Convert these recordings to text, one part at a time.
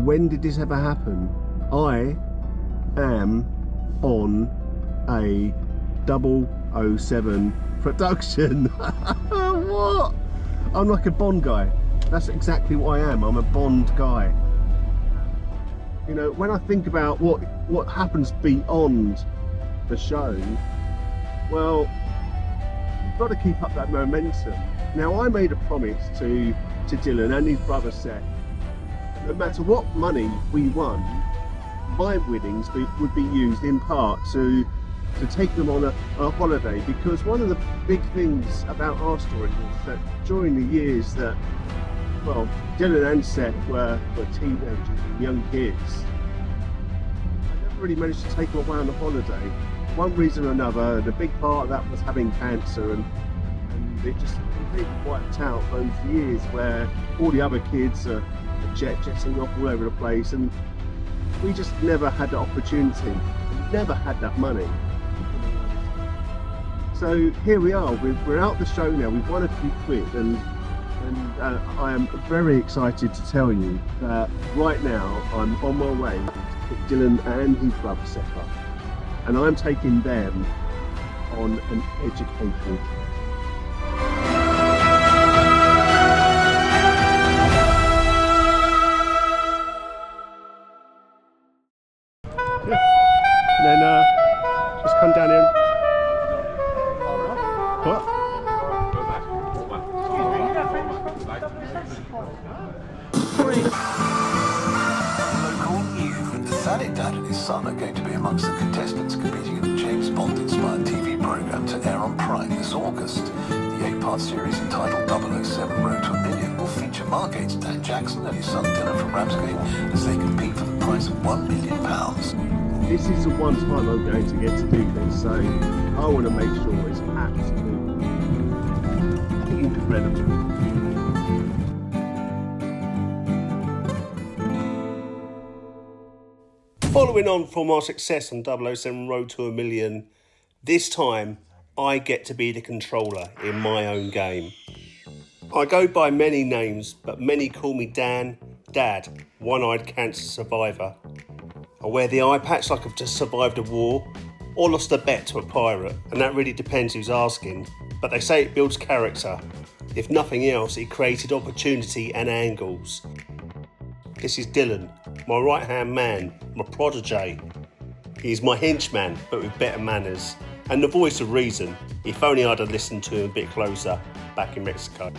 when did this ever happen? I am on a 007 production. What? I'm like a Bond guy. That's exactly what I am. I'm a Bond guy. You know, when I think about what happens beyond the show, well, you've got to keep up that momentum. Now, I made a promise to Dylan and his brother Seth, no matter what money we won, my winnings would be used in part to take them on a holiday, because one of the big things about our story was that during the years that, well, Dylan and Seth were teenagers and young kids, I never really managed to take them away on a holiday. One reason or another, and a big part of that was having cancer, and it just completely wiped out those years where all the other kids are jetting off all over the place, and we just never had the opportunity, never had that money. So here we are, we're out the show now, we've won a few quid, and I am very excited to tell you that right now I'm on my way to pick Dylan and his brother Seth up, and I'm taking them on an educational trip. And then just come down here. What? Local news. Thanet Dad and his son are going to be amongst the contestants competing in the James Bond-inspired TV programme to air on Prime this August. The 8-part series entitled 007 Road to a Million will feature Margate's Dan Jackson and his son Dylan from Ramsgate as they compete for the prize of £1 million. This is the one time I'm going to get to do this, so I want to make sure it's absolutely incredible. Following on from our success on 007 Road to a Million, this time I get to be the controller in my own game. I go by many names, but many call me Dan, Dad, one-eyed cancer survivor. I wear the eye patch like I've just survived a war or lost a bet to a pirate, and that really depends who's asking, but they say it builds character. If nothing else, it created opportunity and angles. This is Dylan, my right-hand man, my protege. He's my henchman, but with better manners, and the voice of reason, if only I'd have listened to him a bit closer back in Mexico.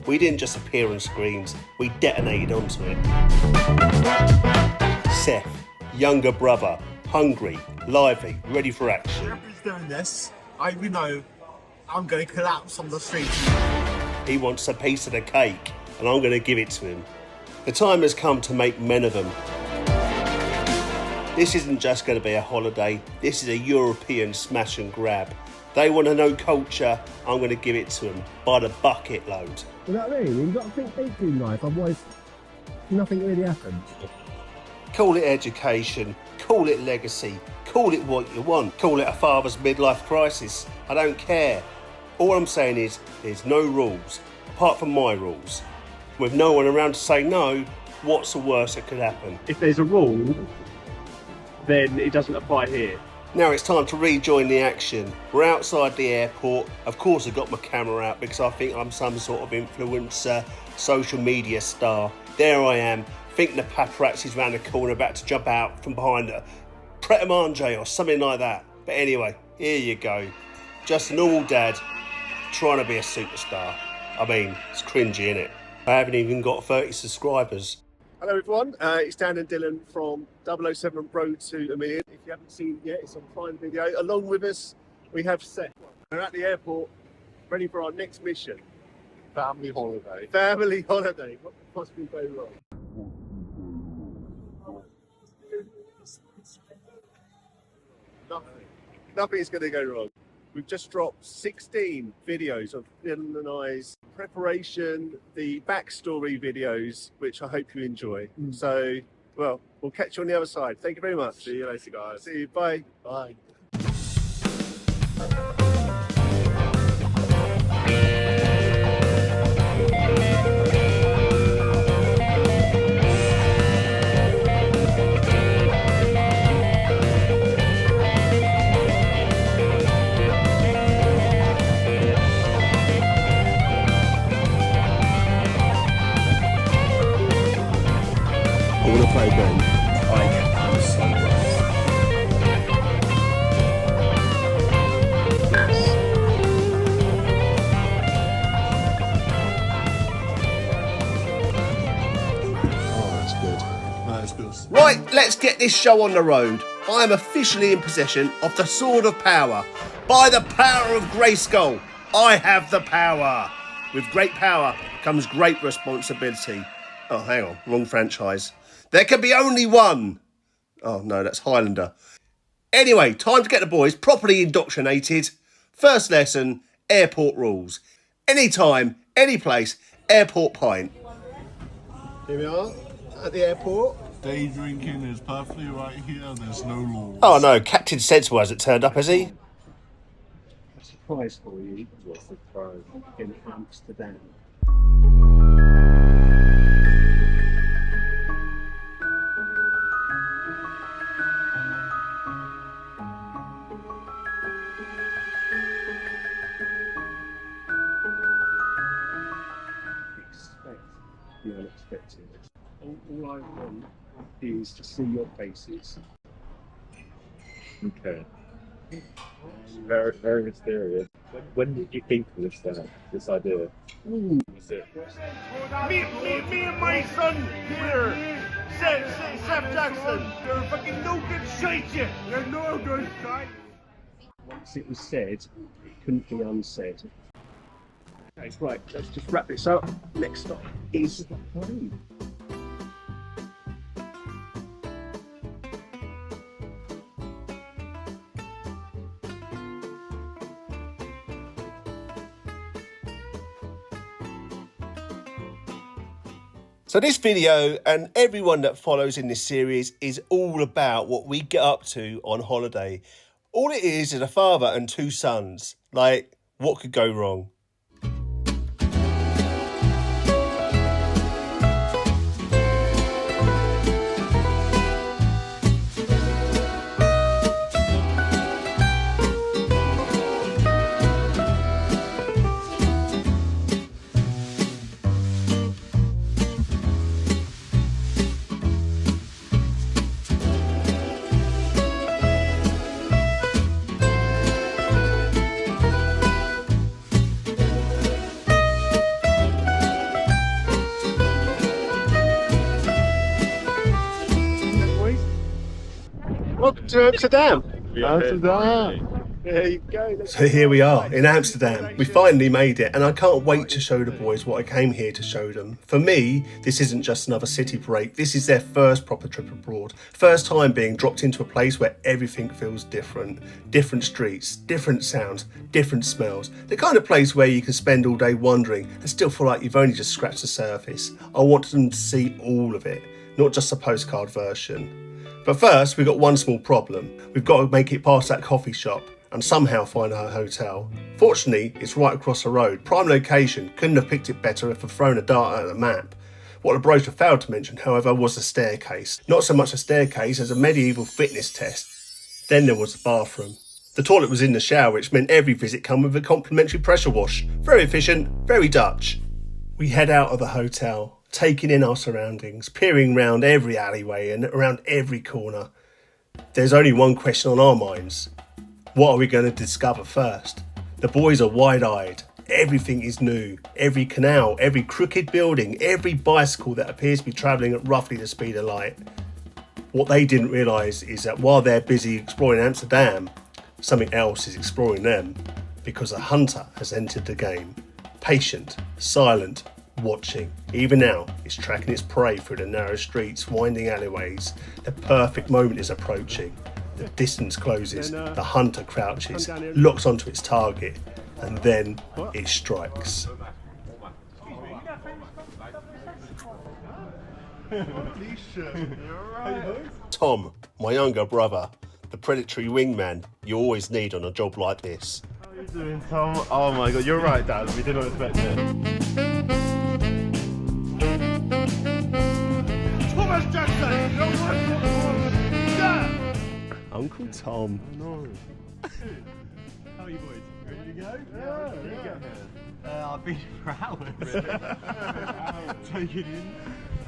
We didn't just appear on screens, we detonated onto it. Seth, younger brother, hungry, lively, ready for action. Whoever's doing this, we know I'm going to collapse on the street. He wants a piece of the cake, and I'm going to give it to him. The time has come to make men of them. This isn't just going to be a holiday, this is a European smash and grab. They want to know culture, I'm going to give it to them by the bucket load. You know what I mean? You've got to think big in life, otherwise nothing really happens. Call it education, call it legacy, call it what you want, call it a father's midlife crisis, I don't care. All I'm saying is there's no rules, apart from my rules. With no one around to say no, what's the worst that could happen? If there's a rule, then it doesn't apply here. Now it's time to rejoin the action. We're outside the airport. Of course I've got my camera out because I think I'm some sort of influencer, social media star. There I am, thinking the paparazzi's round the corner about to jump out from behind a Pret-a-Manger or something like that. But anyway, here you go. Just a normal dad trying to be a superstar. I mean, it's cringy, innit? I haven't even got 30 subscribers. Hello everyone, it's Dan and Dylan from 007 Road to a Million. If you haven't seen it yet, it's on Prime Video. Along with us, we have Seth. We're at the airport, ready for our next mission. Family holiday. Family holiday. What could possibly go wrong? Nothing's going to go wrong. We've just dropped 16 videos of Dylan and I's preparation, the backstory videos, which I hope you enjoy. So, well, we'll catch you on the other side. Thank you very much. See you later, guys. See you. Bye. Bye. play Ben? I'm so right. Right, let's get this show on the road. I am officially in possession of the Sword of Power. By the power of Grayskull, I have the power. With great power comes great responsibility. Oh, hang on, wrong franchise. There can be only one. Oh no, that's Highlander. Anyway, time to get the boys properly indoctrinated. First lesson, airport rules. Anytime, any place, airport pint. Here we are, at the airport. Day drinking is perfectly right here. There's no laws. Oh no, Captain Sensible hasn't turned up, has he? A surprise for you was the throw in Amsterdam. Expect the unexpected. All I want is to see your faces. Okay. Very, very mysterious. When did you think of this idea? Was it? Me and my son here, Seth Jackson, you're fucking no good shite, you. You're no good shite. Once it was said, it couldn't be unsaid. Okay, right, let's just wrap this up. Next stop is home. So this video and everyone that follows in this series is all about what we get up to on holiday. All it is a father and two sons. Like, what could go wrong? Welcome to Amsterdam. Amsterdam. There you go. So here we are in Amsterdam. We finally made it, and I can't wait to show the boys what I came here to show them. For me, this isn't just another city break. This is their first proper trip abroad. First time being dropped into a place where everything feels different. Different streets, different sounds, different smells. The kind of place where you can spend all day wandering and still feel like you've only just scratched the surface. I wanted them to see all of it, not just a postcard version. But first, we've got one small problem. We've got to make it past that coffee shop and somehow find our hotel. Fortunately, it's right across the road. Prime location, couldn't have picked it better if I'd thrown a dart at the map. What the brochure failed to mention, however, was the staircase. Not so much a staircase as a medieval fitness test. Then there was the bathroom. The toilet was in the shower, which meant every visit came with a complimentary pressure wash. Very efficient, very Dutch. We head out of the hotel, taking in our surroundings, peering round every alleyway and around every corner. There's only one question on our minds. What are we going to discover first? The boys are wide-eyed. Everything is new. Every canal, every crooked building, every bicycle that appears to be travelling at roughly the speed of light. What they didn't realise is that while they're busy exploring Amsterdam, something else is exploring them, because a hunter has entered the game. Patient, silent, watching. Even now, it's tracking its prey through the narrow streets, winding alleyways. The perfect moment is approaching. The distance closes, the hunter crouches, locks onto its target, and then it strikes. Tom, my younger brother, the predatory wingman you always need on a job like this. How are you doing, Tom? Oh my god, you're right, Dad. We did not expect it. Thomas Jackson! Yeah! Uncle Tom. No. How are you boys? Ready to go? Yeah. I've been for hours. Take it in.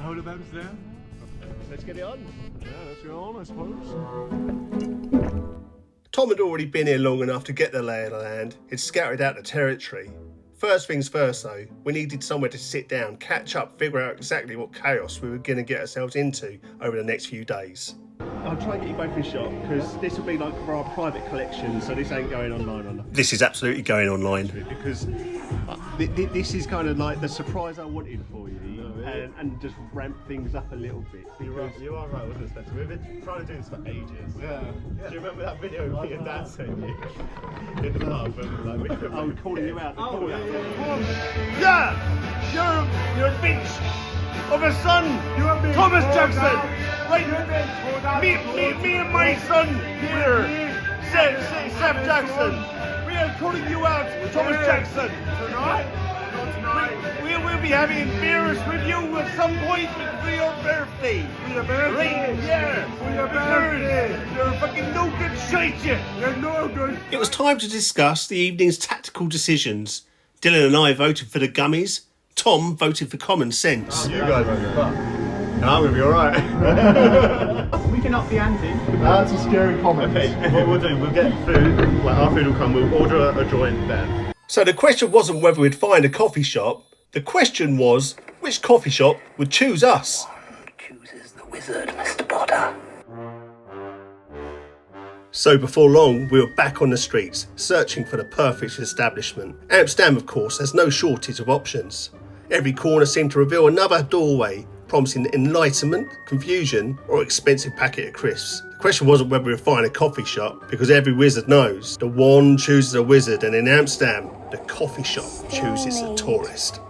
Hold of Amsterdam. Let's get it on. Yeah, let's go on, I suppose. Tom had already been here long enough to get the lay of the land. He'd scouted out the territory. First things first though, we needed somewhere to sit down, catch up, figure out exactly what chaos we were going to get ourselves into over the next few days. I'll try and get you both in shot, because this will be like for our private collection, so this ain't going online or nothing. This is absolutely going online. Because this is kind of like the surprise I wanted for you, and just ramp things up a little bit. You are right with this, Spencer. We've been trying to do this for ages. Yeah. Do you remember that video me and Dad sent you in the pub? And, I'm calling you out. Yeah! You're a bitch of a son, Thomas Jackson! Right, me and my son here, Seth Jackson, we are calling you out, Thomas Jackson! Tonight? We will be having beers with you at some point for your birthday. For your birthday? Right, yeah. For your birthday. You're a fucking no good shite, you. You're no good. It was time to discuss the evening's tactical decisions. Dylan and I voted for the gummies. Tom voted for common sense. you guys are good. And I'm going to be alright. We can up the ante. That's a scary comment. Okay, what we'll do, we'll get food. Like, our food will come, we'll order a joint then. So the question wasn't whether we'd find a coffee shop. The question was, which coffee shop would choose us? Chooses the wizard, Mr. Potter. So before long, we were back on the streets, searching for the perfect establishment. Amsterdam, of course, has no shortage of options. Every corner seemed to reveal another doorway, promising enlightenment, confusion, or expensive packet of crisps. The question wasn't whether we'd find a coffee shop, because every wizard knows the wand chooses a wizard, and in Amsterdam, the coffee shop chooses a tourist.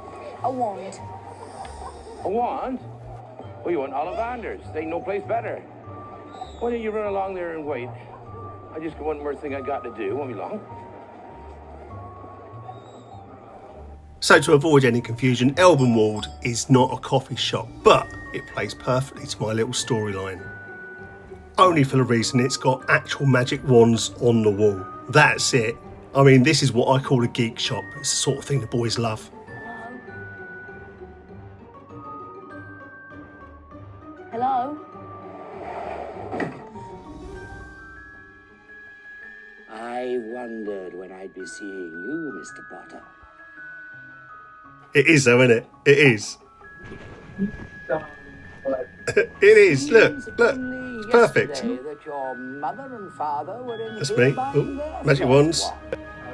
A wand. A wand? Well, you want Ollivander's. There ain't no place better. Why don't you run along there and wait? I just got one more thing I got to do. Won't be long. So to avoid any confusion, Elbenwald is not a coffee shop, but it plays perfectly to my little storyline. Only for the reason it's got actual magic wands on the wall. That's it. I mean, this is what I call a geek shop. It's the sort of thing the boys love. Hello? I wondered when I'd be seeing you, Mr. Potter. It is though, isn't it? It is. It is. Look. It's perfect. That your mother and father were in That's me. Oh, magic wands.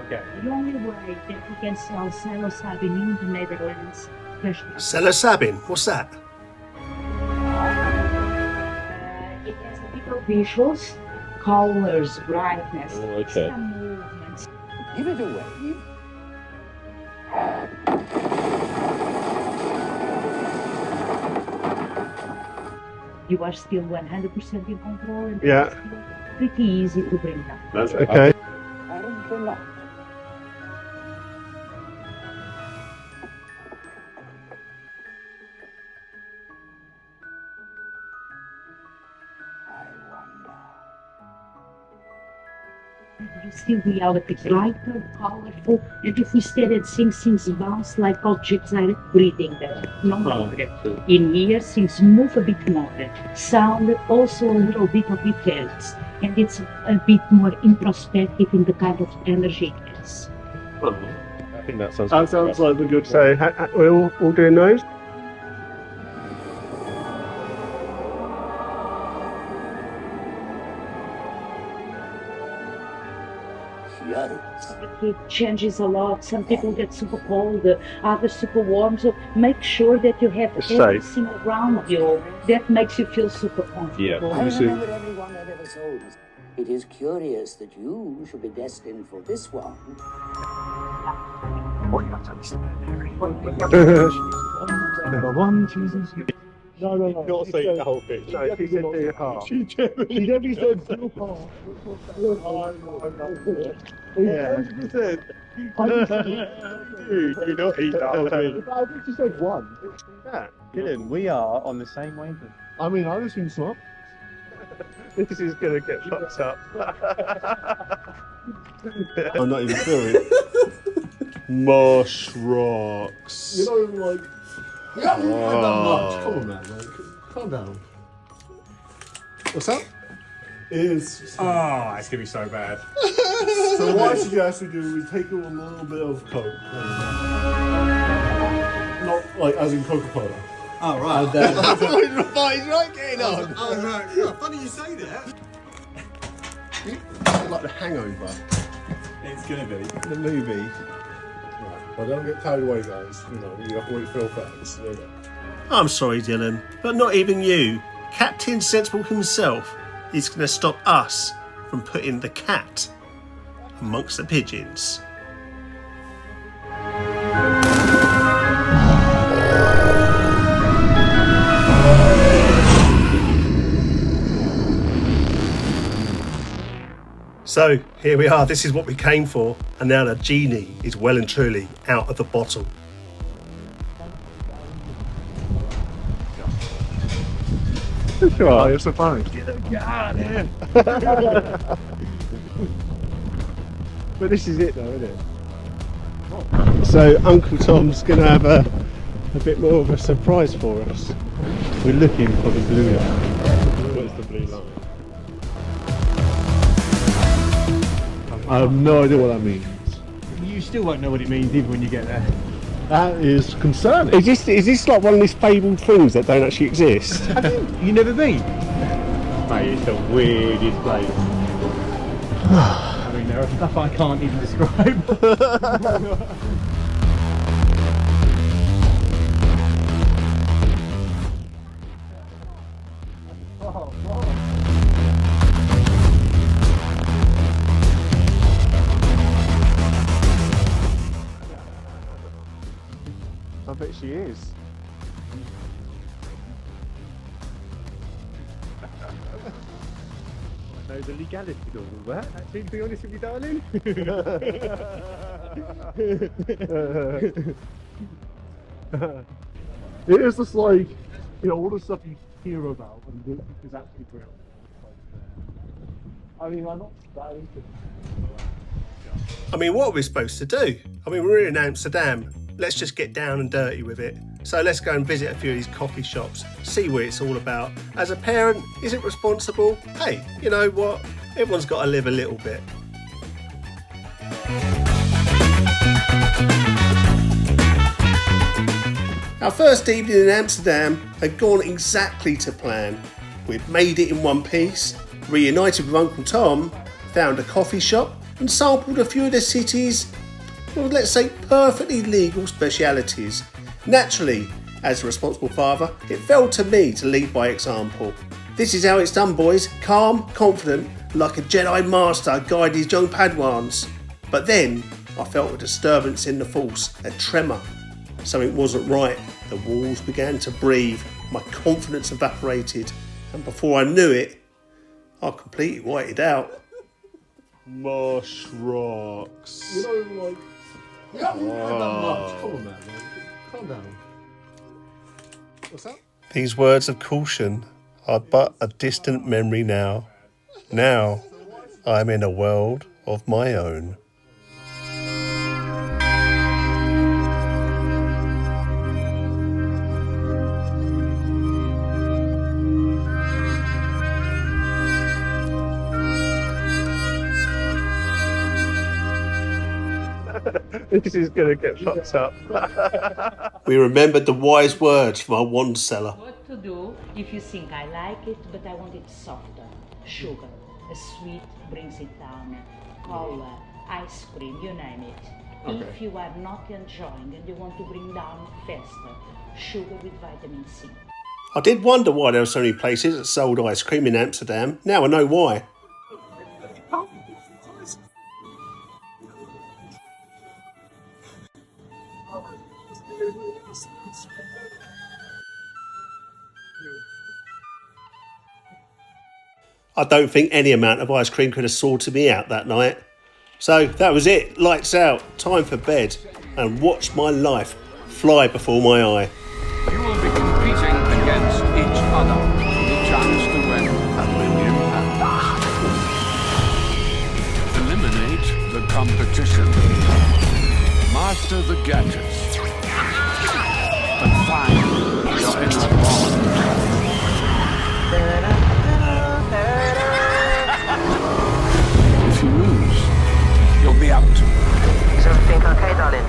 Okay. The only way that we can sell psilocybin in the Netherlands. Psilocybin? What's that? It has a bit of visuals, colors, brightness, okay. some movements. Give it away. You are still 100% in control and Yeah. it's still pretty easy to bring down. That's Okay. Apparently not. You see reality brighter, colorful, and if we stare at things bounce like objects are breathing them. No longer. In here, things move a bit more. Sound also a little bit of it helps. And it's a bit more introspective in the kind of energy it has. I think that sounds. That sounds like the good. So we're all doing those. It changes a lot. Some people get super cold, others super warm. So make sure that you have everything around you that makes you feel super comfortable. Yeah. I remember everyone I've ever sold. It is curious that you should be destined for this one. What you have to understand, Harry. Number one, Jesus. No. Not saying the whole pitch. No, she said do your part. She generally said do your part. Yeah. 100%. You don't eat that. I think she said one. Yeah. Dylan, we are on the same wavelength. I mean, I was in swap. This is going to get fucked up. I'm not even doing Mosh rocks. You know, like, you haven't had that much. Come on, man. Like, calm down. What's that? Is Oh, it's gonna be so bad. so what I suggest we do is take a little bit of Coke. Not like as in Coca-Cola. Oh, right. And then, He's right getting on. I was like, yeah, funny you say that. Like the Hangover, it's gonna be. the movie. Right. But don't get carried away, guys. You know, you have to wait for effects. There you go. I'm sorry, Dylan, but not even you, Captain Sensible himself, is going to stop us from putting the cat amongst the pigeons. So here we are, this is what we came for, and now the genie is well and truly out of the bottle. Sure, it's so funny. But this is it though, isn't it? So Uncle Tom's going to have a bit more of a surprise for us. We're looking for the blue line. What's the blue line? I have no idea what that means. You still won't know what it means even when you get there. That is concerning. Is this like one of these fabled things that don't actually exist? Have you? You never been? Mate, it's the weirdest place. I mean, there are stuff I can't even describe. I bet she is. I know the legality of all that, actually, to be honest with you, darling. It is just like, you know, all the stuff you hear about and is actually real. I mean, I'm not that into it. I mean, what are we supposed to do? I mean, we're in Amsterdam. Let's just get down and dirty with it. So let's go and visit a few of these coffee shops, see what it's all about. As a parent, is it responsible? Hey, you know what? Everyone's got to live a little bit. Our first evening in Amsterdam had gone exactly to plan. We'd made it in one piece, reunited with Uncle Tom, found a coffee shop and sampled a few of the city's, well, let's say perfectly legal specialities. Naturally, as a responsible father, it fell to me to lead by example. This is how it's done, boys. Calm, confident, like a Jedi Master guiding his young Padwans. But then, I felt a disturbance in the force, a tremor. Something wasn't right. The walls began to breathe, my confidence evaporated, and before I knew it, I completely whited out. Marsh rocks. You know, like. You haven't had that much. Come on, man. Calm down. What's that? These words of caution are but a distant memory now. Now, I'm in a world of my own. This is going to get fucked up. We remembered the wise words from our wand seller. What to do if you think I like it, but I want it softer? Sugar, a sweet brings it down. Cola, ice cream, you name it. Okay. If you are not enjoying and you want to bring down faster, sugar with vitamin C. I did wonder why there were so many places that sold ice cream in Amsterdam. Now I know why. I don't think any amount of ice cream could have sorted me out that night. So that was it, lights out, time for bed, and watch my life fly before my eye. You will be competing against each other for the chance to win a million pounds. Eliminate the competition. Master the gadgets. And find your inner bond. think okay, darling?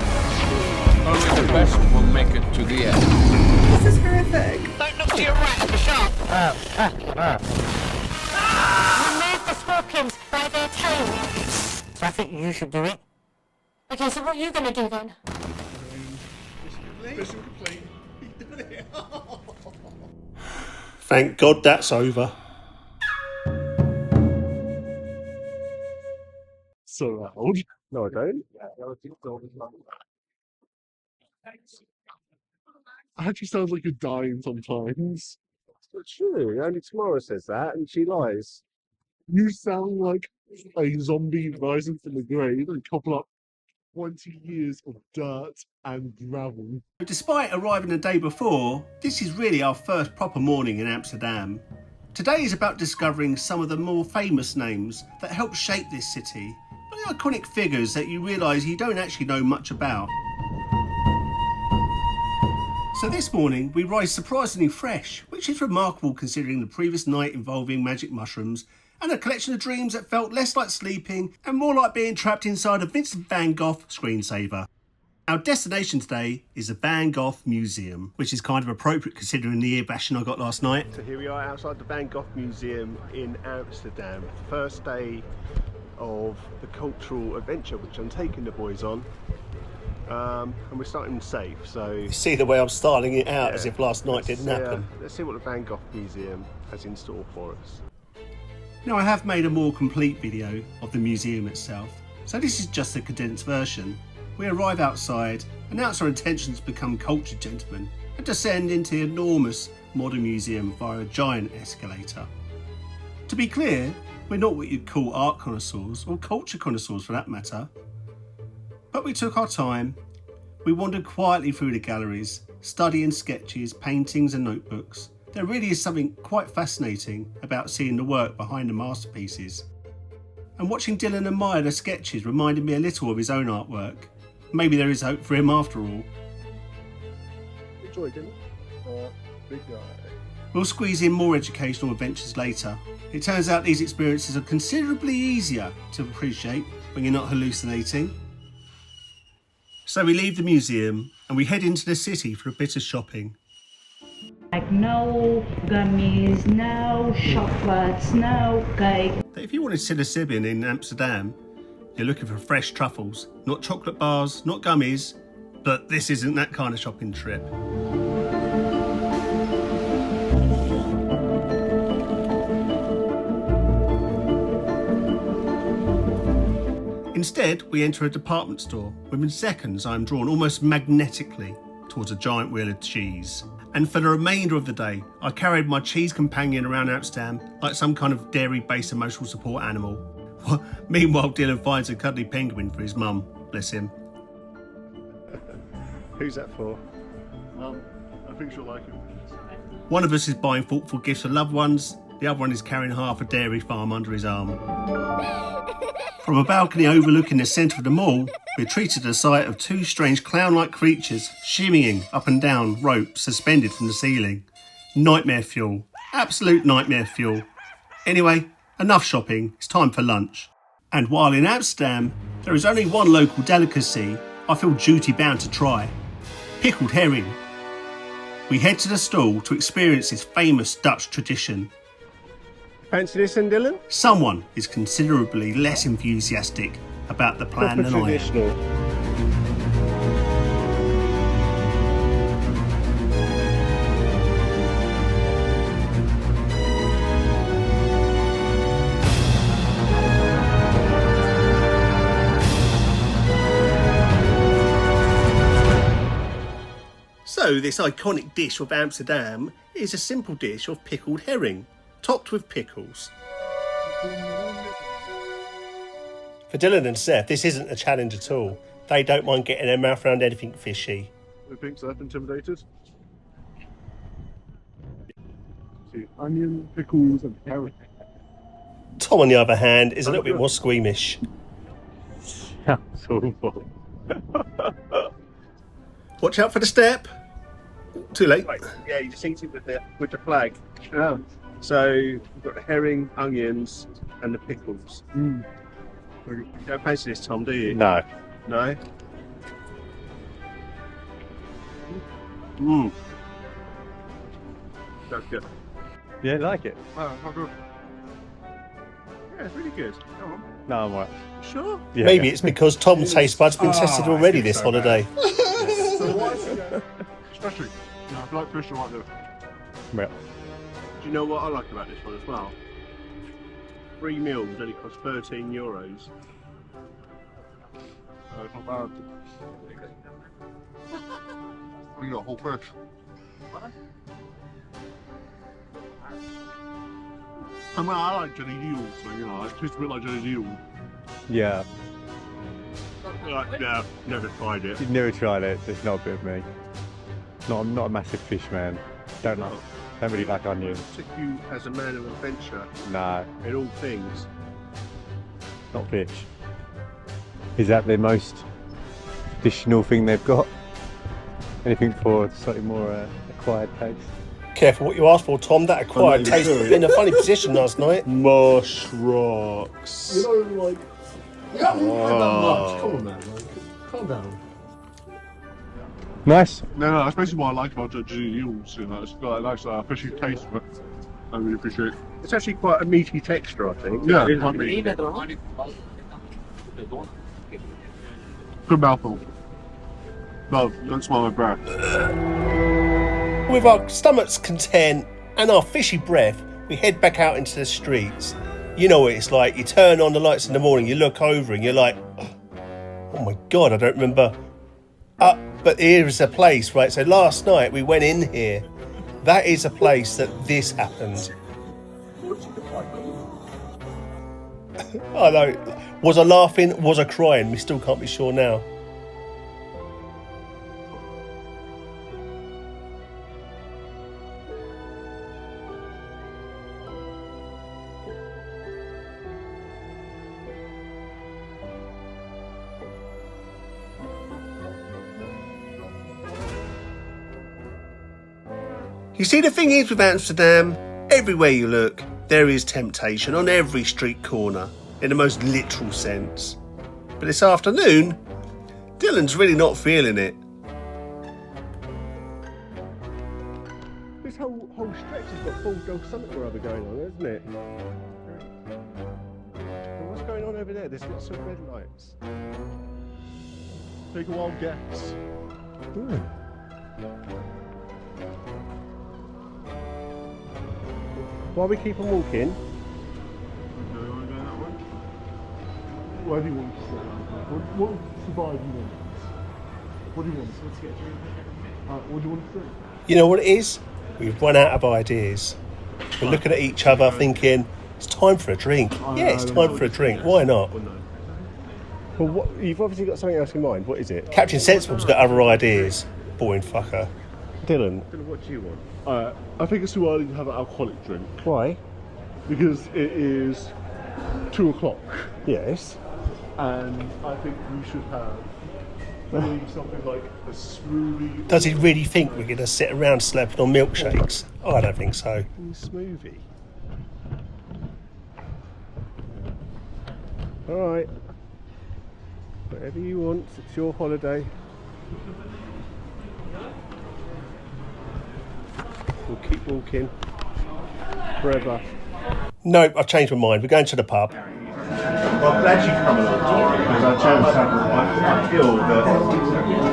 Only the best will make it to the end. This is horrific. Don't look to your right at the shark. Remove the scorpions by their tails. So I think you should do it. Okay, so what are you going to do then? Mission complete. Thank God that's over. So loud. No, I don't. I actually sound like you're dying sometimes. It's true. Only Tomorrow says that, and she lies. You sound like a zombie rising from the grave and couple up 20 years of dirt and gravel. Despite arriving the day before, this is really our first proper morning in Amsterdam. Today is about discovering some of the more famous names that helped shape this city, but the iconic figures that you realise you don't actually know much about. So this morning we rise surprisingly fresh, which is remarkable considering the previous night involving magic mushrooms and a collection of dreams that felt less like sleeping and more like being trapped inside a Vincent van Gogh screensaver. Our destination today is the Van Gogh Museum, which is kind of appropriate considering the ear bashing I got last night. So here we are outside the Van Gogh Museum in Amsterdam, the first day of the cultural adventure which I'm taking the boys on. And we're starting safe, so... You see the way I'm styling it out as if last night didn't happen. Let's see what the Van Gogh Museum has in store for us. Now I have made a more complete video of the museum itself, so this is just a condensed version. We arrive outside, announce our intentions to become cultured gentlemen, and descend into the enormous modern museum via a giant escalator. To be clear, we're not what you'd call art connoisseurs, or culture connoisseurs for that matter. But we took our time. We wandered quietly through the galleries, studying sketches, paintings and notebooks. There really is something quite fascinating about seeing the work behind the masterpieces. And watching Dylan admire the sketches reminded me a little of his own artwork. Maybe there is hope for him after all. Enjoy, Dylan. Big guy. We'll squeeze in more educational adventures later. It turns out these experiences are considerably easier to appreciate when you're not hallucinating. So we leave the museum and we head into the city for a bit of shopping. Like no gummies, no chocolates, no cake. If you wanted psilocybin in Amsterdam, you're looking for fresh truffles, not chocolate bars, not gummies, but this isn't that kind of shopping trip. Instead, we enter a department store. Within seconds, I am drawn almost magnetically towards a giant wheel of cheese. And for the remainder of the day, I carried my cheese companion around Amsterdam like some kind of dairy-based emotional support animal. Meanwhile, Dylan finds a cuddly penguin for his mum. Bless him. Who's that for? I think she'll like him. One of us is buying thoughtful gifts for loved ones. The other one is carrying half a dairy farm under his arm. From a balcony overlooking the centre of the mall, we're treated to the sight of two strange clown-like creatures shimmying up and down ropes suspended from the ceiling. Nightmare fuel. Absolute nightmare fuel. Anyway, enough shopping, it's time for lunch. And while in Amsterdam, there is only one local delicacy I feel duty-bound to try. Pickled herring. We head to the stall to experience this famous Dutch tradition. Fancy this then, Dylan? Someone is considerably less enthusiastic about the plan than I am. So this iconic dish of Amsterdam is a simple dish of pickled herring, topped with pickles. For Dylan and Seth, this isn't a challenge at all. They don't mind getting their mouth around anything fishy. Who thinks Seth intimidated? See, onion, pickles and herring. Tom, on the other hand, is a little bit more squeamish. That's awful. Watch out for the step. Too late. Right. Yeah, you just eat it with the flag. Oh. So we've got the herring, onions, and the pickles. You don't fancy this, Tom, do you? No. No? Mmm. That's good. Yeah, like it? Oh, how good. Yeah, it's really good. Go on. No, I'm alright. Sure? Yeah, Maybe yeah. it's because Tom's taste buds have been tested already this holiday. Especially, I feel like fish are like this. Yeah. Do you know what I like about this one as well? 3 meals only cost €13. It's not bad. You got a whole fish. I mean, I like jelly eels, so you know, it tastes a bit like jelly eel. Yeah. Like, no, never tried it. You've never tried it, it's not a bit of me. I'm not a massive fish man. Don't really like onions. Took you as a man of adventure No, in all things. not fish. Is that the most traditional thing they've got? Anything for slightly more acquired taste? Careful what you ask for, Tom. That acquired taste put me in a funny position last night. Marsh rocks. You know, like, you haven't had that much. Come on, man. Like, calm down. Nice. No, that's basically what I like about jelly eels. You know, it's got a nice fishy taste to it. I really appreciate it. It's actually quite a meaty texture, I think. Yeah. It is meaty. Good mouthful. No, don't smell my breath. With our stomachs content and our fishy breath, we head back out into the streets. You know what it's like. You turn on the lights in the morning, you look over and you're like, oh my God, I don't remember. But here is a place, right? So last night we went in here. That is a place that this happened. I know. Was I laughing? Was I crying? We still can't be sure now. You see, the thing is with Amsterdam, everywhere you look, there is temptation on every street corner, in the most literal sense. But this afternoon, Dylan's really not feeling it. This whole stretch has got bulldog something or other going on, hasn't it? But what's going on over there? There's lots of red lights. Take a wild guess. While we keep on walking, What do you want to say? What survive you want? What do you want? Let's get what do you want to say? You know what it is? We've run out of ideas. We're looking at each other thinking, it's time for a drink. Yeah, it's time for a drink. Why not? well, what, you've obviously got something else in mind. What is it? Captain Sensible's got other ideas. Boring fucker. Dylan, what do you want? I think it's too early to have an alcoholic drink Why? because it is 2 o'clock, Yes. and I think we should have maybe something like a smoothie. Does he really think we're going to sit around slurping on milkshakes? Oh, I don't think so. Smoothie. Alright. Whatever you want, it's your holiday. We'll keep walking forever. Nope, I've changed my mind. We're going to the pub. Well, I'm glad you've come along, because I feel that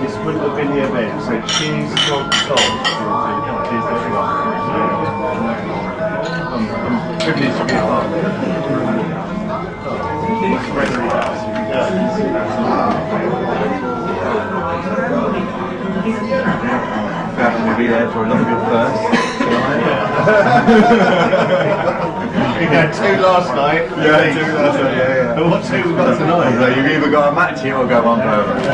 this wouldn't have been the event. So cheers from Tom. Cheers everyone. I'm privileged to be a part of it. We'll be there for a little bit first. We had 2 last night. Yeah, 2 last night, yeah. But what 2 we got tonight? So you've either got a match here or go on permanent.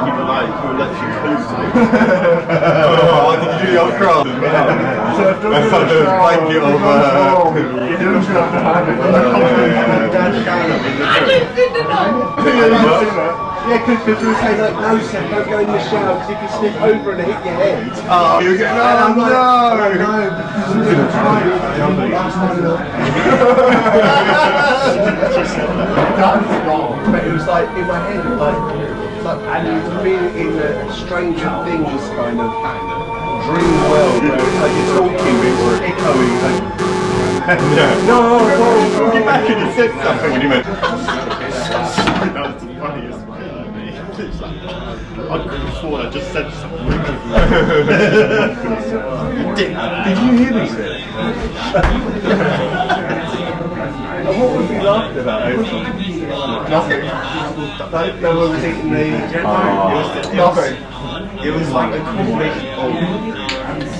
You'll let you cruise to me. Oh, did you do the old cross? Thank you, you didn't have to have it. Yeah, because we were saying like, no, Seth, don't go in the shower because if you slip over and hit your head. Oh, you're getting But it was like in my head, like. like being in a Stranger Things kind of dream world where it's like you're talking, but it's echoing. Like, no, get back and he said something when he went. That was the funniest one. I could have sworn I just said something. Did you hear me say it? What was he laughing about? Nothing. No one was eating the... It was like a combination of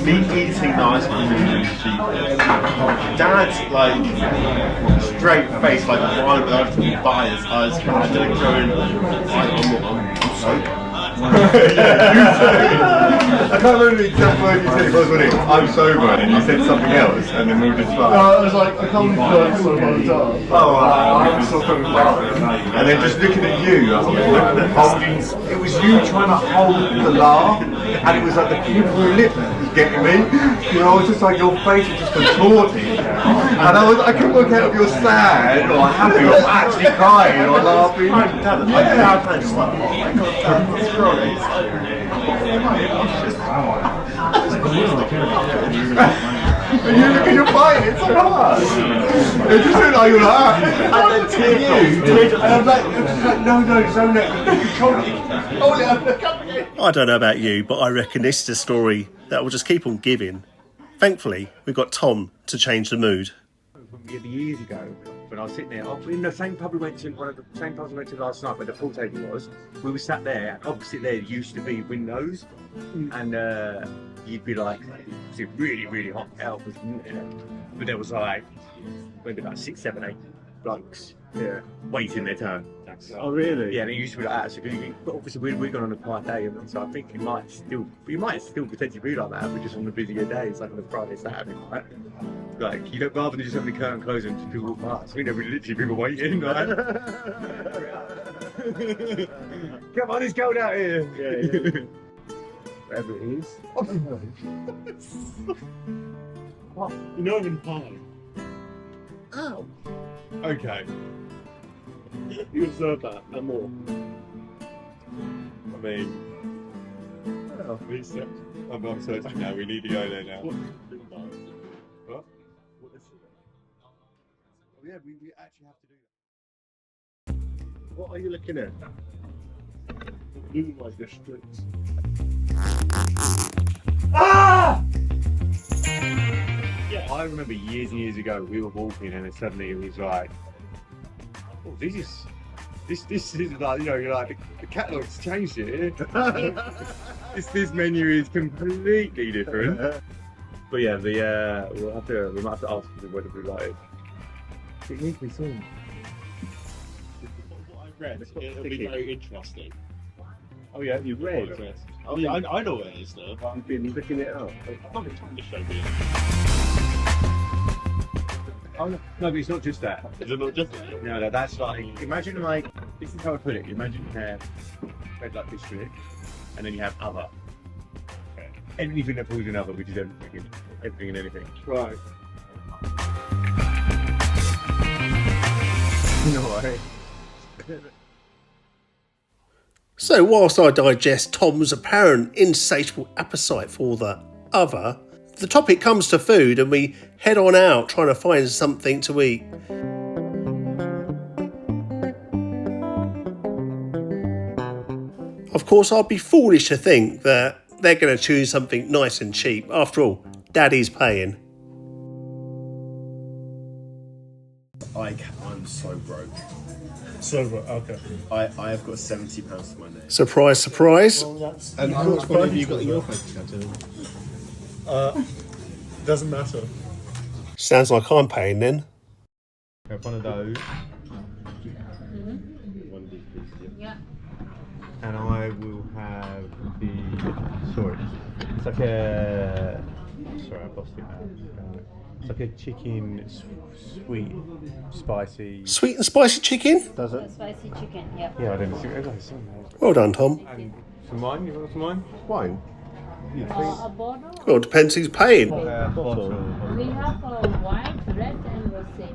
me eating ice cream and cheese. Dad's like straight face, like violent urge to buy his ice cream. I didn't go in. I'm sober. Yeah, you too. I can't remember the exact word you said. It was, wasn't it? I'm sober, and you said something else, and then we were just like. I was like, I can't believe so by the time. Oh, I'm so and then just looking at you, holding. It was you trying to hold the laugh, and it was like the quivering lip was getting me. You know, I was just like your face was just contorting, and I couldn't work out if you're sad or happy or actually crying or laughing. And you look at your bite, it's so hard. It just looked like you're like, and I'm like, no, zone it. I don't know about you, but I reckon this is a story that will just keep on giving. Thankfully, we've got Tom to change the mood. Years ago, when I was sitting there, in the same pub we went to, one of the same pubs we went to last night where the pool table was, we were sat there, and opposite there used to be windows, and you'd be like, it's a really, really hot out, but there was like, maybe like 6, 7, 8 blokes waiting their turn. Oh really? Yeah, and it used to be like that. So, but obviously we're going on a quiet day, and so I think you might still potentially be like that, but just on the busier days, like on a Friday, Saturday night. Like, you don't, rather than just having the curtain closed and just people walk past. I mean, there were literally people waiting, like. Come on, it's cold out here. Yeah. Whatever it is. You're not even pie. Ow. Okay. You observe that and more. I mean, I'm searching now. We need to go there now. What? What is it? Oh yeah, we actually have to do that. What are you looking at? Blue light districts. Ah! Yeah, I remember years and years ago we were walking and then suddenly it was like, oh, this is like, you know, you're like, the catalogue's changed here. this menu is completely different. But yeah, we might have to ask them whether we like it. It needs to be seen. What I read, it'll be very interesting. Oh yeah, you read? Oh yeah, I know what it is though. You've been looking it up. I'm not going to show me. Oh no, but it's not just that. Is it not just that? No, that's like, imagine like, this is how I put it. Imagine you have red light district, and then you have other. Okay. Anything that falls in other, which is everything and anything. Right. No way. So whilst I digest Tom's apparent insatiable appetite for the other, the topic comes to food and we head on out trying to find something to eat. Of course, I'd be foolish to think that they're going to choose something nice and cheap. After all, Daddy's paying. I'm so broke. Okay. I have got £70 to my name. Surprise, surprise. And how much money have you got in your bank account? Doesn't matter. Sounds like I'm paying then. Have one of those. Yeah. And I will have the. Sorry. It's like a. Sorry, I've lost it now. It's like a chicken, sweet, spicy. Sweet and spicy chicken? Does it? Spicy chicken, yeah. Yeah, I didn't see it. Well done, Tom. And some wine? You want some wine? Wine? A bottle? Well, depends who's paying. Bottle. We have a white, red, and rosé.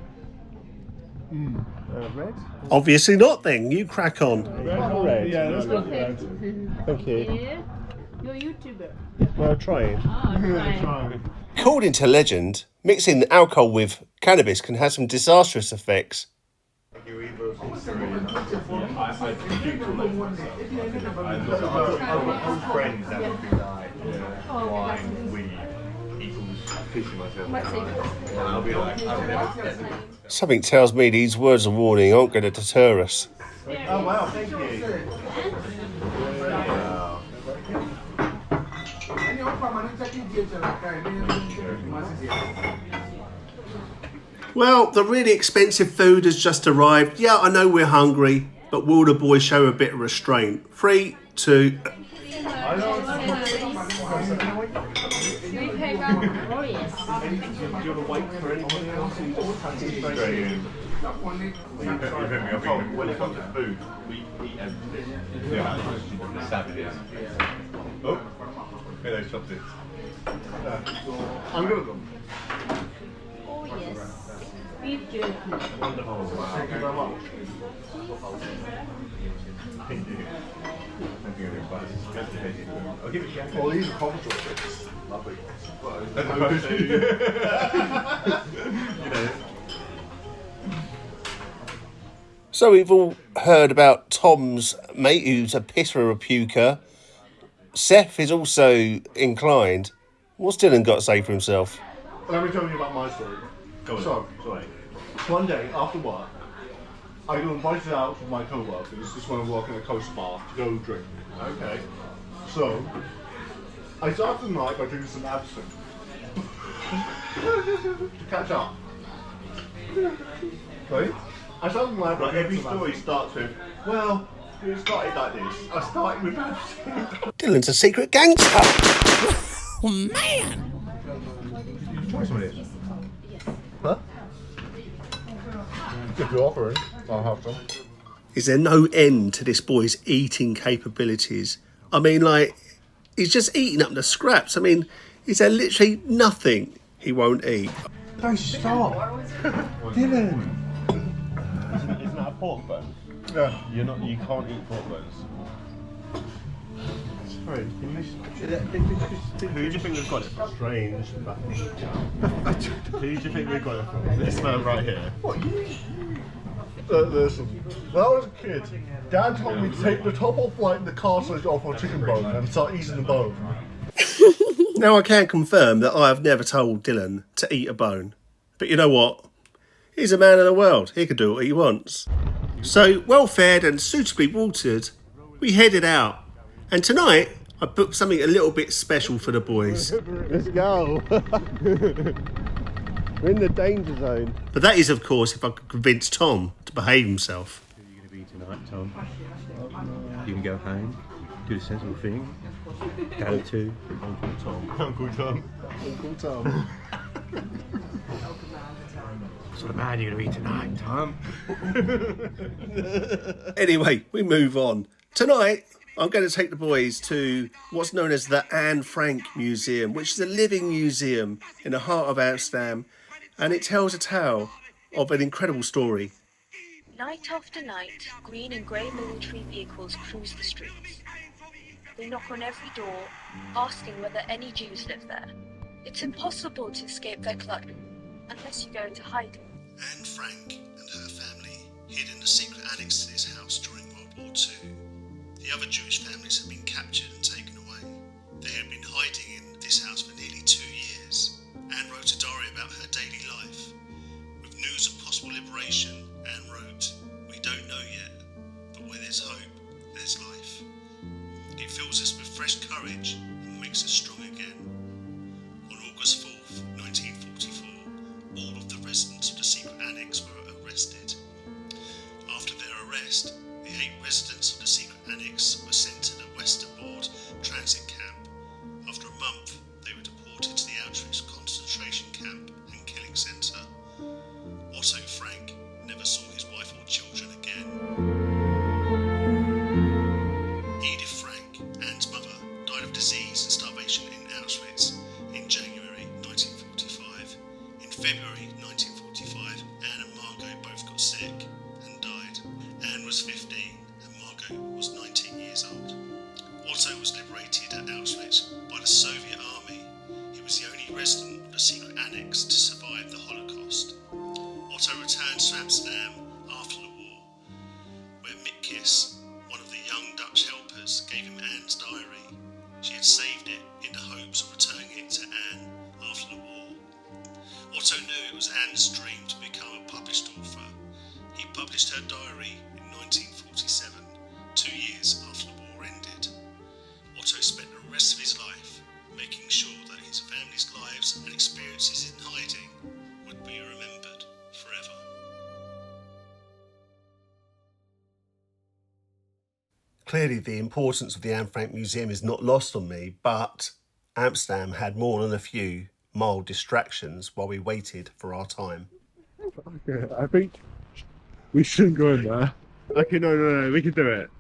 Red? Obviously not then, you crack on. Red? Yeah, let's go for Okay. red. Thank you. Yeah. You're a YouTuber. Well, trying. Trying. According to legend, mixing alcohol with cannabis can have some disastrous effects. You either I completely like myself. I've got friends that would be like, wine, weed equals pissing myself. And I'll be like, I've never get it. Something tells me these words of warning aren't going to deter us. Oh wow, thank you. Well, the really expensive food has just arrived. Yeah, I know we're hungry, but will the boys show a bit of restraint? 3, 2... When it comes to food, we eat everything. Yeah, savages. Oh, look at those chopsticks. I'm good at them. Oh yes. Beef jerky. Wonderful. Thank you very much. Thank you. Thank you very much. I'll give it a Well, these are coffee chopsticks. Lovely. You know. So we've all heard about Tom's mate, who's a pisser or a puker. Seth is also inclined. What's Dylan got to say for himself? Let me tell you about my story. Go on. So, Sorry. one day after work, I got invited out with my co-workers, just when I'm working at a coast bar, to go drink. Okay. So, I started the night by drinking some absinthe. To catch up. Right? I started the night by Like every drinking some story absinthe. starts with, well, it started like this. I started with absinthe. Dylan's a secret gangster. Oh man! Try some of this. Huh? If you're offering, I'll have some. Is there no end to this boy's eating capabilities? I mean, like, he's just eating up the scraps. I mean, is there literally nothing he won't eat? Don't stop. Dylan. Isn't that a pork bone? Yeah. You can't eat pork bones. Sorry, who do you think we've got it from? Strange. Who do you think we've got it from? This man right here. What, you? Listen, when I was a kid, Dad told me to take the top off, like, the cartilage off a chicken bone and start eating the bone. Now, I can confirm that I have never told Dylan to eat a bone. But you know what? He's a man of the world. He can do what he wants. So, well fed and suitably watered, we headed out. And tonight, I booked something a little bit special for the boys. Let's go. We're in the danger zone. But that is, of course, if I could convince Tom to behave himself. Who are you going to be tonight, Tom? You can go home, do the sensible thing, go to Uncle Tom. Uncle Tom. Uncle Tom. What sort of man are you going to be tonight, Tom? Anyway, we move on. Tonight, I'm going to take the boys to what's known as the Anne Frank Museum, which is a living museum in the heart of Amsterdam, and it tells a tale of an incredible story. Night after night, green and grey military vehicles cruise the streets. They knock on every door, asking whether any Jews live there. It's impossible to escape their clutch unless you go into hiding. Anne Frank and her family hid in the secret annex to this house during World War II. The other Jewish families had been captured and taken away. They had been hiding in this house for nearly 2 years. Anne wrote a diary about her daily life. With news of possible liberation, Anne wrote, "We don't know yet, but where there's hope, there's life." It fills us with fresh courage and makes us strong again. On August 4th, 1944, all of the residents of the secret annex were arrested. After their arrest, the 8 residents of the secret annex were sent to the Westerbork transit camp. After a month, they were deported to the Auschwitz concentration camp and killing centre. Otto Frank never saw his wife or children again. Edith Frank, Anne's mother, died of disease and starvation in Auschwitz in January 1945. In February 1945, Anne and Margot both got sick. Otto was liberated at Auschwitz by the Soviet army. He was the only resident of the secret annex to survive the Holocaust. Otto returned to Amsterdam after the war, where Mitkis, one of the young Dutch helpers, gave him Anne's diary. She had saved it in the hopes of returning it to Anne after the war. Otto knew it was Anne's dream to become a published author. He published her diary in 1947, 2 years after the war ended. Otto spent the rest of his life making sure that his family's lives and experiences in hiding would be remembered forever. Clearly the importance of the Anne Frank Museum is not lost on me, but Amsterdam had more than a few mild distractions while we waited for our time. Okay, I think we shouldn't go in there. Okay, no, we can do it.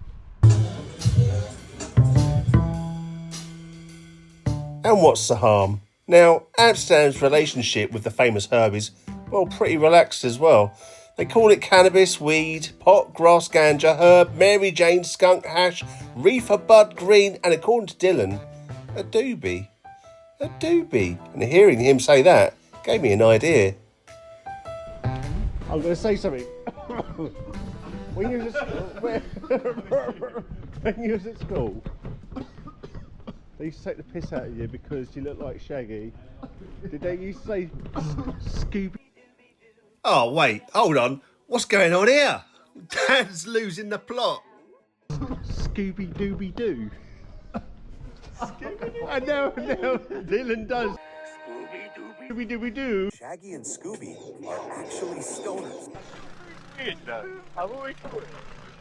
And what's the harm? Now, Amsterdam's relationship with the famous herb is, well, pretty relaxed as well. They call it cannabis, weed, pot, grass, ganja, herb, Mary Jane, skunk, hash, reefer, bud, green, and according to Dylan, a doobie. A doobie. And hearing him say that gave me an idea. I'm going to say something. When you was at school, they used to take the piss out of you because you look like Shaggy. Did they used to say Scooby? Oh, wait, hold on. What's going on here? Dad's losing the plot. Scooby Dooby Doo. And now Dylan does. Scooby Dooby Doo. Shaggy and Scooby are actually stoners. I've always thought,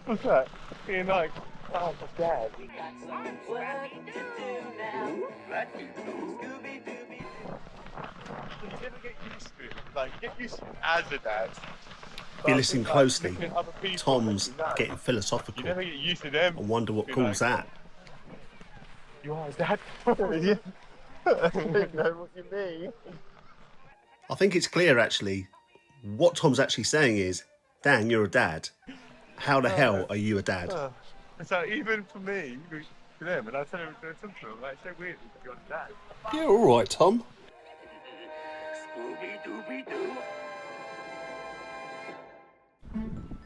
what's that? Being like, oh, my dad. You never get used to it. Like, get used to it as a dad. If you listen closely, Tom's getting philosophical. You never get used to them. I wonder what caused that. You are a dad? Yeah. I don't know what you mean. I think it's clear, actually. What Tom's actually saying is, Dan, you're a dad. How the hell are you a dad? So even for me, for them, and I tell them something like, it's so weird that you're a dad. Yeah, all right, Tom.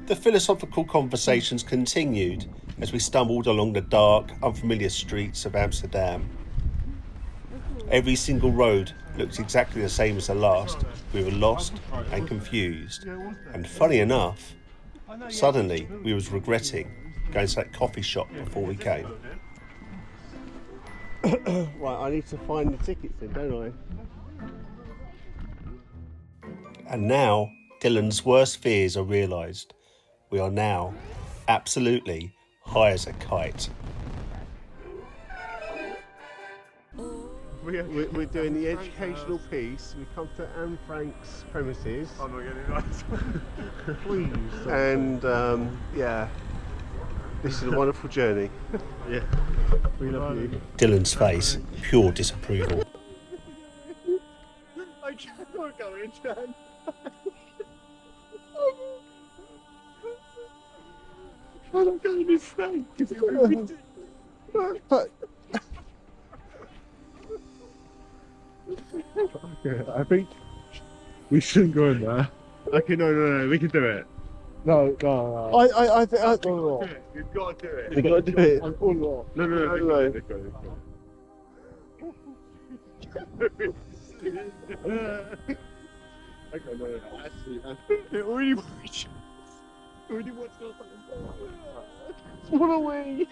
The philosophical conversations continued as we stumbled along the dark, unfamiliar streets of Amsterdam. Every single road looked exactly the same as the last. We were lost and confused. And funny enough, suddenly we was regretting going to that coffee shop before we came. Right, I need to find the tickets then, don't I? And now Dylan's worst fears are realised. We are now absolutely high as a kite. We're doing the educational piece. We come to Anne Frank's premises. I'm not getting nice. Please. And yeah, this is a wonderful journey. Yeah, we love you. Dylan's face, pure disapproval. I can't go in, Dan. I don't go in his face. Okay, I think we shouldn't go in there. Okay, no, we can do it. No. I think You've got to do it. You've got to do it. I'm calling it off. No. Let's go. Okay, no. Actually, it already watched. what are we?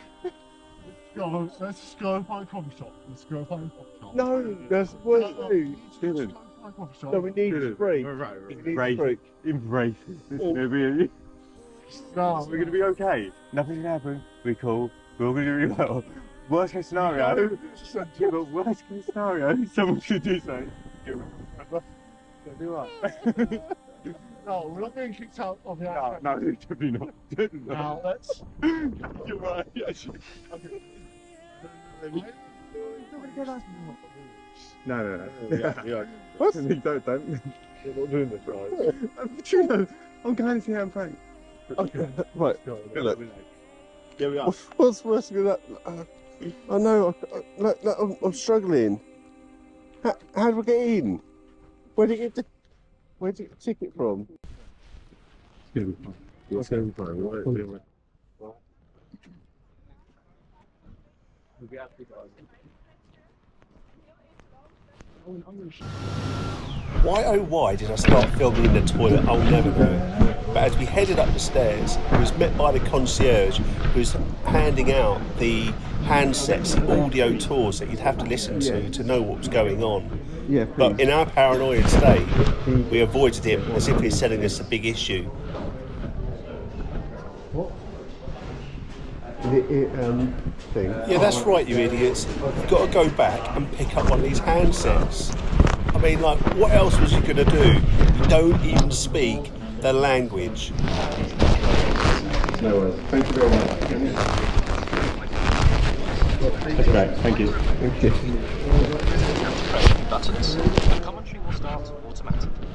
Let's just go and find a coffee shop. No, that's what we do. No, we need to break. Right. Embrace it. This is gonna be. No, we're gonna be okay. Nothing can happen. We're cool. We're all gonna do really well. Worst case scenario. Yeah, but worst case scenario, someone should do something. It'll be right. No, we're not getting kicked out of the house. No, definitely not. Now, let's. You're right. Actually. Okay. No. Yeah. What? Don't. We're not doing this, right? I'm going to see Anne Frank. Okay. Right. Look. Here we are. What's worse than that? I know. Look, I'm struggling. How do we get in? Where did you get the ticket from? It's going to be fine. We'll be all right. Why oh why did I start filming in the toilet? I'll never know. But as we headed up the stairs, we was met by the concierge who was handing out the handsets, the audio tours that you'd have to listen to know what was going on. Yeah, but in our paranoid state, we avoided him as if he was selling us a big issue. What? Thing. Yeah, that's right, you idiots. You've got to go back and pick up one of these handsets. I mean, like, what else was you going to do? You don't even speak the language. No worries. Thank you very much. That's great. Thank you. Thank you. Buttons. The commentary will start automatically.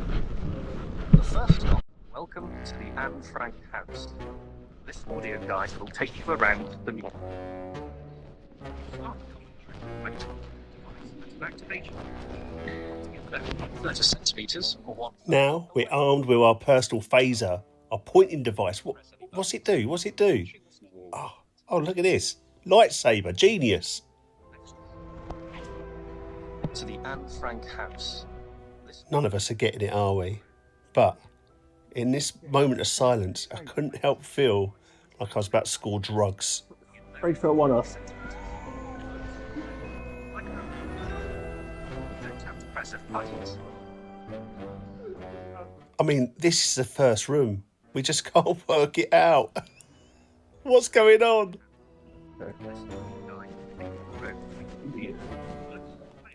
The first stop. Welcome to the Anne Frank house. This audio guide will take you around the meeting. Start the commentary. Activation. 30 centimeters or what? Now we're armed with our personal phaser, our pointing device. What's it do? What's it do? Oh, look at this. Lightsaber. Genius. To the Anne Frank house. None of us are getting it, are we? But in this moment of silence, I couldn't help feel like I was about to score drugs. 3 foot 1 off. I mean, this is the first room. We just can't work it out. What's going on?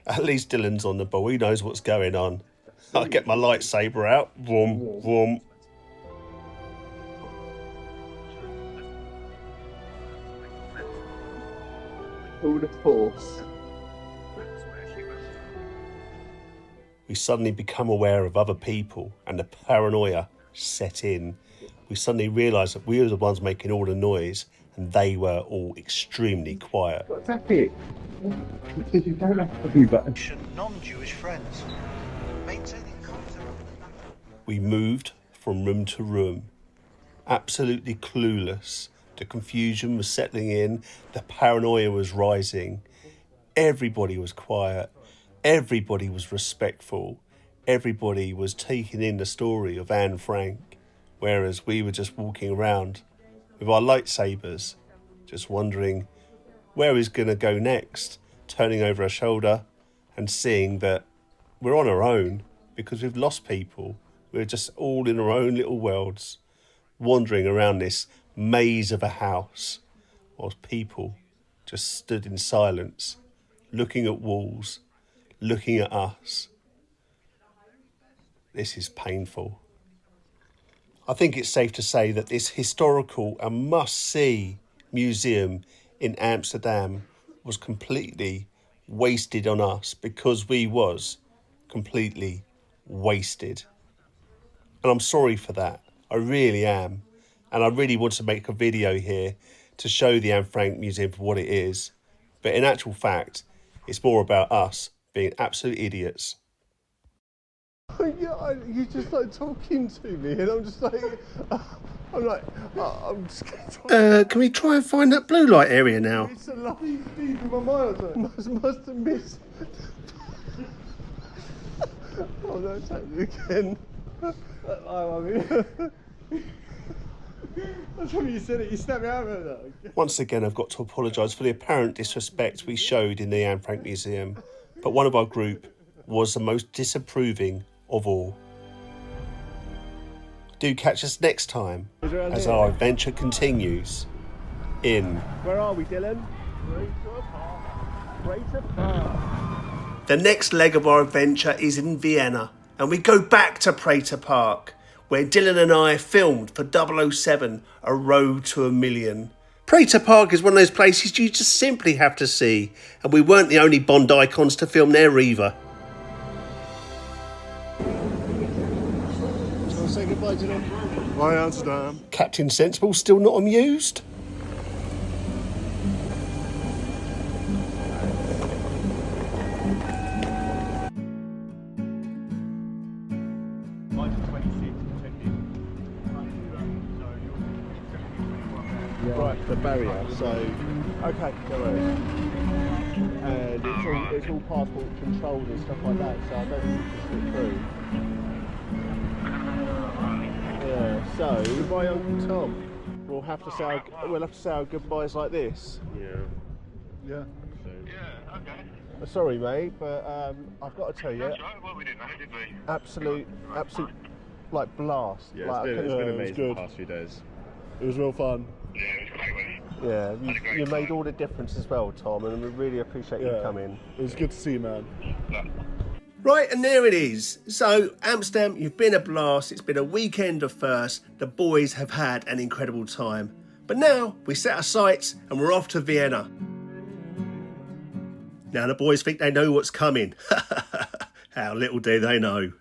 At least Dylan's on the ball. He knows what's going on. I get my lightsaber out. Vroom, vroom. All the force. We suddenly become aware of other people and the paranoia set in. We suddenly realise that we were the ones making all the noise and they were all extremely quiet. Tap it. Because you don't have to be back. Non-Jewish friends. Maintaining contact. We moved from room to room, absolutely clueless. The confusion was settling in, the paranoia was rising. Everybody was quiet. Everybody was respectful. Everybody was taking in the story of Anne Frank, whereas we were just walking around with our lightsabers, just wondering where he's going to go next, turning over our shoulder and seeing that we're on our own because we've lost people. We're just all in our own little worlds, wandering around this maze of a house, whilst people just stood in silence, looking at walls, looking at us. This is painful. I think it's safe to say that this historical and must-see museum in Amsterdam was completely wasted on us because we was completely wasted. And I'm sorry for that. I really am. And I really want to make a video here to show the Anne Frank Museum for what it is. But in actual fact, it's more about us being absolute idiots. Yeah, you just like talking to me, and I'm just like, I'm just gonna try. Can we try and find that blue light area now? It's a lovely deep in my mind. Must have missed. Oh no, take it again. That's when you said it. You snapped me out of that. Once again, I've got to apologise for the apparent disrespect we showed in the Anne Frank Museum, but one of our group was the most disapproving of all. Do catch us next time as our adventure continues in... Where are we, Dylan? Prater Park. The next leg of our adventure is in Vienna, and we go back to Prater Park, where Dylan and I filmed for 007, A Road to a Million. Prater Park is one of those places you just simply have to see, and we weren't the only Bond icons to film there either. Say goodbye to them. Bye, Amsterdam. Captain Sensible still not amused? the barrier. So, okay, no worries. And it's all passport controlled and stuff like that. So I don't think you can slip through. Yeah. So my Uncle Tom will have to say our goodbyes like this. Yeah. Yeah. Yeah. Okay. Sorry, mate, but I've got to tell you. That's right. Well, we didn't know, did we? Absolute, like blast. Yeah, like, it's been it amazing was the past few days. It was real fun. Yeah, it was great, wasn't it? Yeah, you made all the difference as well, Tom, and we really appreciate you coming. It was good to see you, man. Right, and there it is. So, Amsterdam, you've been a blast. It's been a weekend of firsts. The boys have had an incredible time. But now we set our sights and we're off to Vienna. Now the boys think they know what's coming. How little do they know.